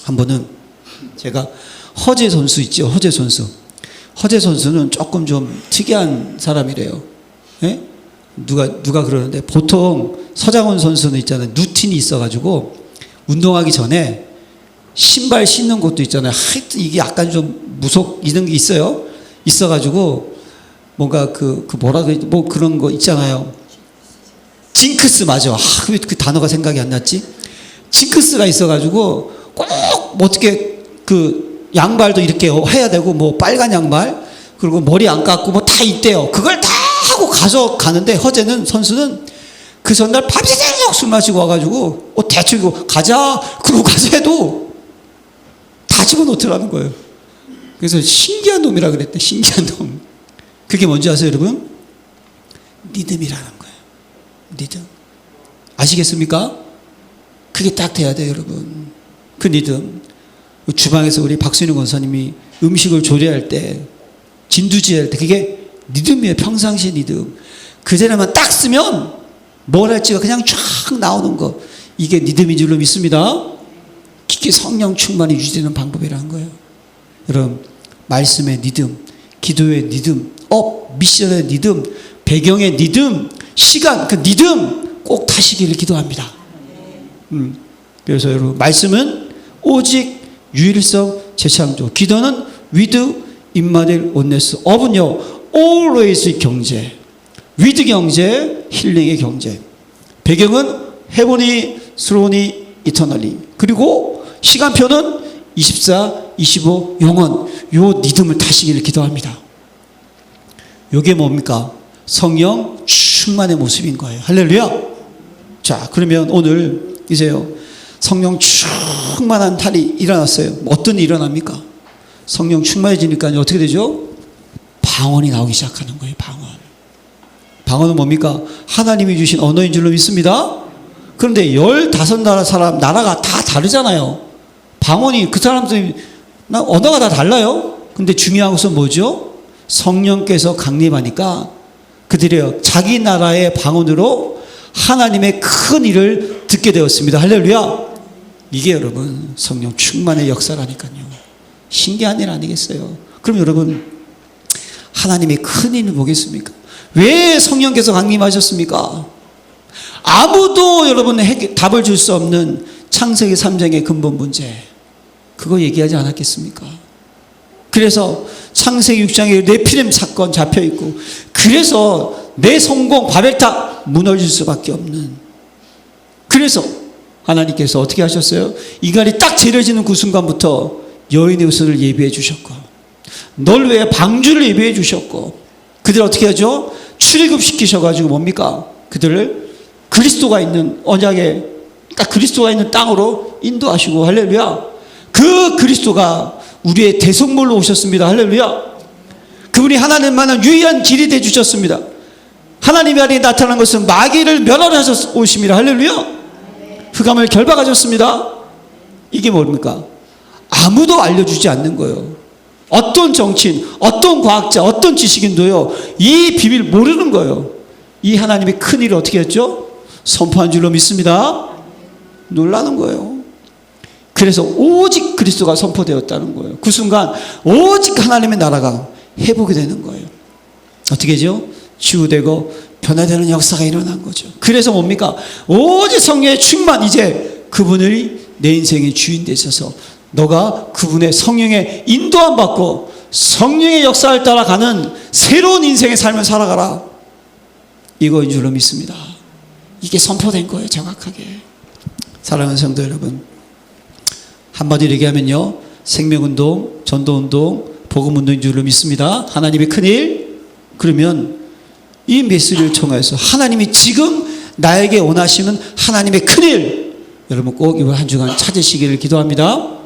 한 번은 제가 허재 선수 있죠? 허재 선수. 허재 선수는 조금 좀 특이한 사람이래요. 예? 누가 그러는데, 보통 서장훈 선수는 있잖아요. 루틴이 있어가지고 운동하기 전에 신발 신는 것도 있잖아요. 하여튼 이게 약간 좀 이런 게 있어가지고 뭔가 뭐 그런 거 있잖아요. 징크스, 맞아. 왜 그 단어가 생각이 안 났지? 징크스가 있어가지고 꼭 어떻게 양발도 이렇게 해야 되고, 뭐 빨간 양말, 그리고 머리 안 감고 뭐 다 있대요. 그걸 다 하고 가는데, 허재는 선수는 그 전날 밤새도록 술 마시고 와가지고 대충 가자, 그러고 가서 해도 다 집어넣더라는 거예요. 그래서 신기한 놈이라 그랬대. 신기한 놈. 그게 뭔지 아세요, 여러분? 리듬이라는 거예요. 리듬. 아시겠습니까? 그게 딱 돼야 돼요, 여러분. 그 리듬. 주방에서 우리 박순희 권사님이 음식을 조리할 때, 진두지휘할 때, 그게 리듬이에요. 평상시 리듬. 그 자리만 딱 쓰면 뭘 할지가 그냥 쫙 나오는 거. 이게 리듬인 줄로 믿습니다. 깊게 성령 충만이 유지되는 방법이라는 거예요. 여러분, 말씀의 리듬, 기도의 리듬, 미션의 리듬, 배경의 리듬, 시간, 그 리듬 꼭 타시기를 기도합니다. 그래서 여러분, 말씀은 오직 유일성 재창조, 기도는 with 임마누엘 온네스, 업은요 always 경제, with 경제, 힐링의 경제. 배경은 heavenly, thronely, eternally. 그리고 시간표는 24, 25, 영원. 요 리듬을 타시기를 기도합니다. 요게 뭡니까? 성령 충만의 모습인 거예요. 할렐루야. 자, 그러면 오늘 이제요, 성령 충만한 달이 일어났어요. 어떤 일이 일어납니까? 성령 충만해지니까 어떻게 되죠? 방언이 나오기 시작하는 거예요. 방언은 뭡니까? 하나님이 주신 언어인 줄로 믿습니다. 그런데 15나라 나라가 다 다르잖아요. 방언이, 그 사람들이 언어가 다 달라요. 근데 중요한 것은 뭐죠? 성령께서 강림하니까 그들이 자기 나라의 방언으로 하나님의 큰 일을 듣게 되었습니다. 할렐루야. 이게 여러분 성령 충만의 역사라니까요. 신기한 일 아니겠어요? 그럼 여러분, 하나님의 큰 일을 보겠습니까? 왜 성령께서 강림하셨습니까? 아무도 여러분 답을 줄 수 없는 창세기 3장의 근본 문제, 그거 얘기하지 않았겠습니까? 그래서 창세기 6장에 네피림 사건 잡혀있고, 그래서 내 성공 바벨탑 무너질 수밖에 없는, 그래서 하나님께서 어떻게 하셨어요? 이갈이 딱 재려지는 그 순간부터 여인의 옷을 예비해 주셨고, 널 위해 방주를 예비해 주셨고, 그들 어떻게 하죠? 출애굽시키셔가지고 뭡니까? 그들을 그리스도가 있는 언약에, 딱 그리스도가 있는 땅으로 인도하시고, 할렐루야. 그 그리스도가 우리의 대속물로 오셨습니다. 할렐루야. 그분이 하나님만한 유일한 길이 되어 주셨습니다. 하나님의 아래에 나타난 것은 마귀를 멸하셔서 오심이라. 할렐루야. 흑암을 결박하셨습니다. 이게 뭡니까? 아무도 알려주지 않는 거예요. 어떤 정치인, 어떤 과학자, 어떤 지식인도요, 이 비밀 모르는 거예요. 이 하나님의 큰 일을 어떻게 했죠? 선포한 줄로 믿습니다. 놀라는 거예요. 그래서 오직 그리스도가 선포되었다는 거예요. 그 순간 오직 하나님의 나라가 회복이 되는 거예요. 어떻게 하죠? 치유되고 변화되는 역사가 일어난 거죠. 그래서 뭡니까? 오직 성령의 충만, 이제 그분이 내 인생의 주인 되셔서 너가 그분의 성령의 인도함 받고 성령의 역사를 따라가는 새로운 인생의 삶을 살아가라. 이거인 줄로 믿습니다. 이게 선포된 거예요, 정확하게. 사랑하는 성도 여러분, 한마디로 얘기하면요, 생명운동, 전도운동, 복음운동인 줄로 믿습니다. 하나님의 큰일. 그러면 이 메시지를 통해서 하나님이 지금 나에게 원하시는 하나님의 큰일, 여러분 꼭 이번 한 주간 찾으시기를 기도합니다.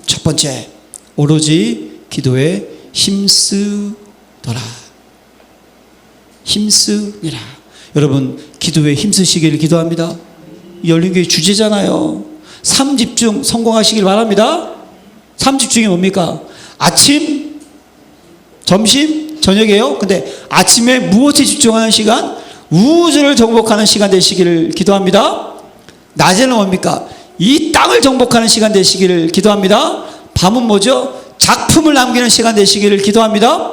첫 번째, 오로지 기도에 힘쓰더라. 힘쓰니라. 여러분 기도에 힘쓰시기를 기도합니다. 열린교회 주제잖아요. 3집중 성공하시길 바랍니다. 3집중이 뭡니까? 아침, 점심, 저녁이에요. 근데 아침에 무엇에 집중하는 시간? 우주를 정복하는 시간 되시기를 기도합니다. 낮에는 뭡니까? 이 땅을 정복하는 시간 되시기를 기도합니다. 밤은 뭐죠? 작품을 남기는 시간 되시기를 기도합니다.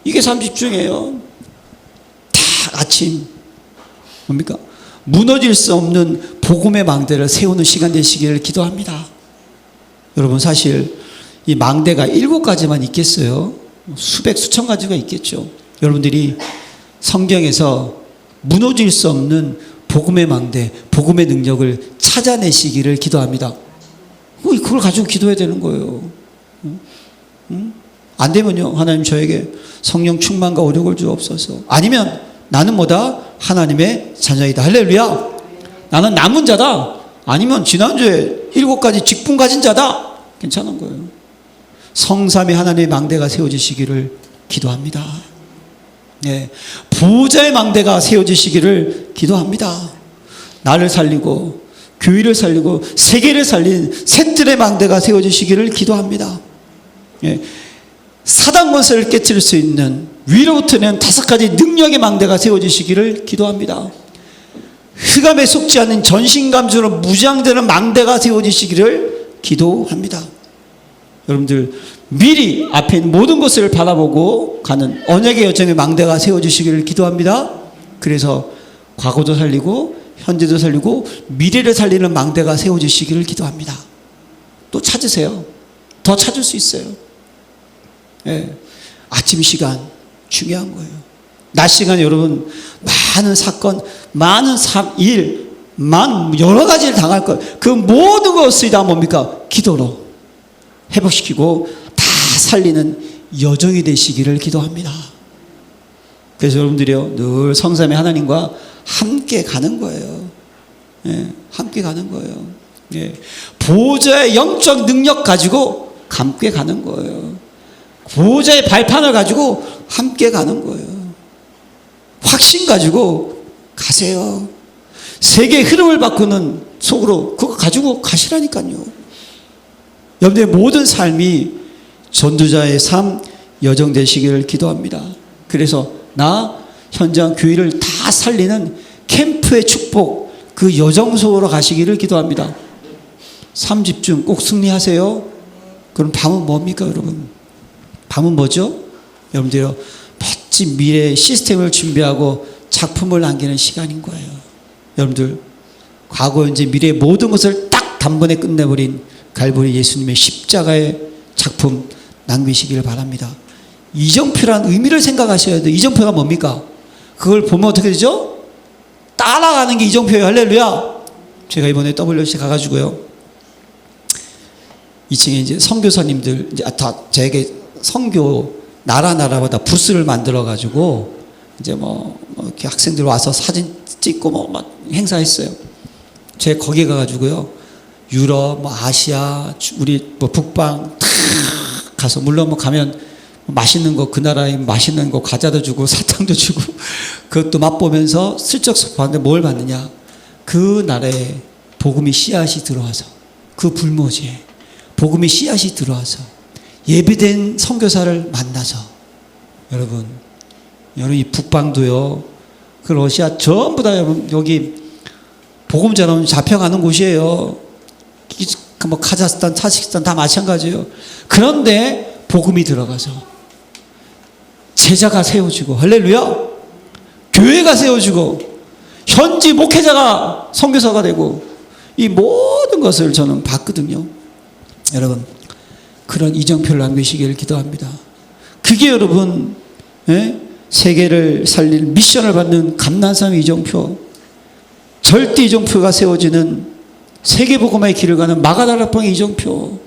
이게 3집중이에요. 다 아침 뭡니까? 무너질 수 없는 복음의 망대를 세우는 시간 되시기를 기도합니다. 여러분 사실 이 망대가 7가지만 있겠어요? 수백 수천 가지가 있겠죠. 여러분들이 성경에서 무너질 수 없는 복음의 망대, 복음의 능력을 찾아내시기를 기도합니다. 그걸 가지고 기도해야 되는 거예요. 안 되면요, 하나님 저에게 성령 충만과 오력을 주옵소서. 아니면 나는 뭐다? 하나님의 자녀이다. 할렐루야. 나는 남은 자다. 아니면 지난주에 7가지 직분 가진 자다. 괜찮은 거예요. 성삼위 하나님의 망대가 세워지시기를 기도합니다. 네, 보호자의 망대가 세워지시기를 기도합니다. 나를 살리고 교회를 살리고 세계를 살린 셋들의 망대가 세워지시기를 기도합니다. 네, 사단 권세를 깨뜨릴 수 있는 위로부터는 5가지 능력의 망대가 세워지시기를 기도합니다. 흑암에 속지 않는 전신감주로 무장되는 망대가 세워지시기를 기도합니다. 여러분들 미리 앞에 있는 모든 것을 바라보고 가는 언약의 여정의 망대가 세워지시기를 기도합니다. 그래서 과거도 살리고 현재도 살리고 미래를 살리는 망대가 세워지시기를 기도합니다. 또 찾으세요. 더 찾을 수 있어요. 네. 아침 시간 중요한 거예요. 낮 시간에 여러분 많은 사건, 많은 일, 여러 가지를 당할 거예요. 그 모든 것을 다 뭡니까? 기도로 회복시키고 다 살리는 여정이 되시기를 기도합니다. 그래서 여러분들이요, 늘 성삼위 하나님과 함께 가는 거예요. 예, 함께 가는 거예요. 예, 보호자의 영적 능력 가지고 함께 가는 거예요. 보호자의 발판을 가지고 함께 가는 거예요. 확신 가지고 가세요. 세계의 흐름을 바꾸는 속으로 그거 가지고 가시라니까요. 여러분들의 모든 삶이 전도자의 삶, 여정 되시기를 기도합니다. 그래서 나 현장 교회를 다 살리는 캠프의 축복, 그 여정 속으로 가시기를 기도합니다. 3집중 꼭 승리하세요. 그럼 밤은 뭡니까 여러분? 밤은 뭐죠? 여러분들요, 멋진 미래의 시스템을 준비하고 작품을 남기는 시간인 거예요. 여러분들 과거 현재 미래의 모든 것을 딱 단번에 끝내버린 갈보리 예수님의 십자가의 작품 남기시기를 바랍니다. 이정표란 의미를 생각하셔야 돼요. 이정표가 뭡니까? 그걸 보면 어떻게 되죠? 따라가는 게 이정표예요. 할렐루야. 제가 이번에 WC 가가지고요, 2층에 이제 선교사님들 이제 다 저에게 선교 나라마다 부스를 만들어 가지고 이제 뭐 이렇게 학생들 와서 사진 찍고 막 행사했어요. 제가 거기 가가지고요, 유럽, 아시아, 우리 북방 다 가서, 물론 가면 맛있는 거, 그 나라에 맛있는 거 과자도 주고 사탕도 주고 그것도 맛보면서 슬쩍 봤는데 뭘 봤느냐? 그 나라에 복음의 씨앗이 들어와서, 그 불모지에 복음의 씨앗이 들어와서 예비된 선교사를 만나서, 여러분 이 북방도요, 그 러시아 전부 다 여기 복음 전하면 잡혀가는 곳이에요. 뭐 카자흐스탄, 타지키스탄 다 마찬가지예요. 그런데 복음이 들어가서 제자가 세워지고, 할렐루야, 교회가 세워지고 현지 목회자가 선교사가 되고, 이 모든 것을 저는 봤거든요. 여러분 그런 이정표를 남기시기를 기도합니다. 그게 여러분, 세계를 살릴 미션을 받는 감난삼 이정표, 절대 이정표가 세워지는 세계복음화의 길을 가는 마가다락방의 이정표,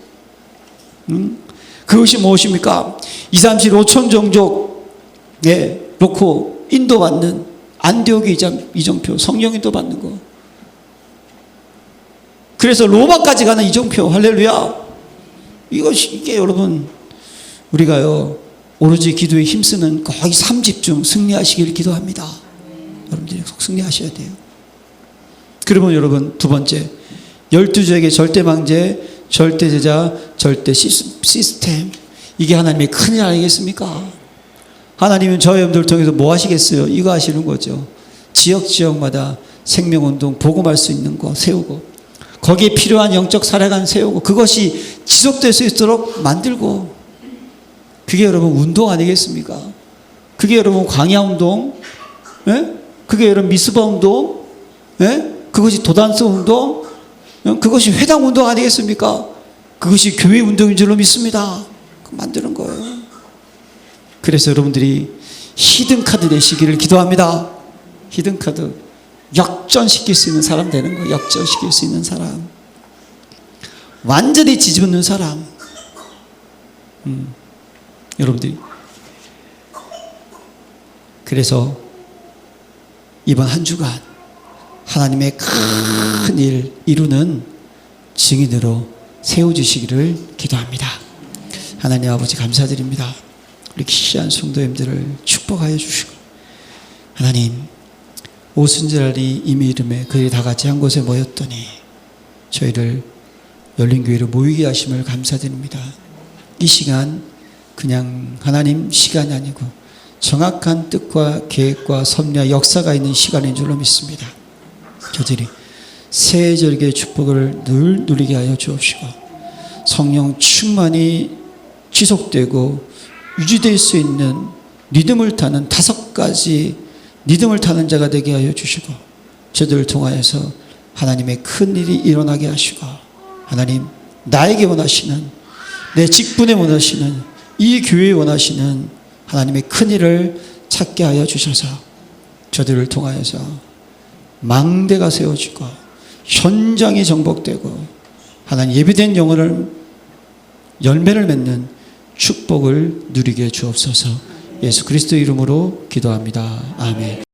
그것이 무엇입니까? 2, 3, 7, 5천 종족에 놓고 인도받는 안디옥의 이정표, 성령 인도받는 거. 그래서 로마까지 가는 이정표, 할렐루야. 이게 여러분, 우리가요, 오로지 기도에 힘쓰는 거의 3집중 승리하시기를 기도합니다. 여러분들이 승리하셔야 돼요. 그러면 여러분, 두 번째, 12조에게 절대망제, 절대제자, 절대 시스템. 이게 하나님의 큰일 아니겠습니까? 하나님은 저희 여러분들을 통해서 뭐 하시겠어요? 이거 하시는 거죠. 지역마다 생명운동, 복음할 수 있는 거 세우고, 거기에 필요한 영적 사례관 세우고, 그것이 지속될 수 있도록 만들고, 그게 여러분 운동 아니겠습니까? 그게 여러분 광야운동, 예? 그게 여러분 미스바운동, 예? 그것이 도단스 운동, 그것이 회당 운동 아니겠습니까? 그것이 교회 운동인 줄로 믿습니다. 만드는 거예요. 그래서 여러분들이 히든카드 되시기를 기도합니다. 히든카드. 역전시킬 수 있는 사람 되는 거예요. 역전시킬 수 있는 사람. 완전히 뒤집는 사람. 여러분들이. 그래서 이번 한 주간 하나님의 큰 일 이루는 증인으로 세워주시기를 기도합니다. 하나님 아버지 감사드립니다. 우리 귀한 성도님들을 축복하여 주시고, 하나님 오순절이 이미 이름에 그들이 다 같이 한 곳에 모였더니 저희를 열린교회로 모이게 하심을 감사드립니다. 이 시간 그냥 하나님 시간이 아니고 정확한 뜻과 계획과 섭리와 역사가 있는 시간인 줄로 믿습니다. 저들이 새 절기의 축복을 늘 누리게 하여 주옵시고, 성령 충만히 지속되고 유지될 수 있는 리듬을 타는 5가지 리듬을 타는 자가 되게 하여 주시고, 저들을 통하여서 하나님의 큰 일이 일어나게 하시고, 하나님 나에게 원하시는, 내 직분에 원하시는, 이 교회에 원하시는 하나님의 큰 일을 찾게 하여 주셔서 저들을 통하여서 망대가 세워지고 현장이 정복되고 하나님 예비된 영혼을 열매를 맺는 축복을 누리게 주옵소서. 예수 그리스도 이름으로 기도합니다. 아멘.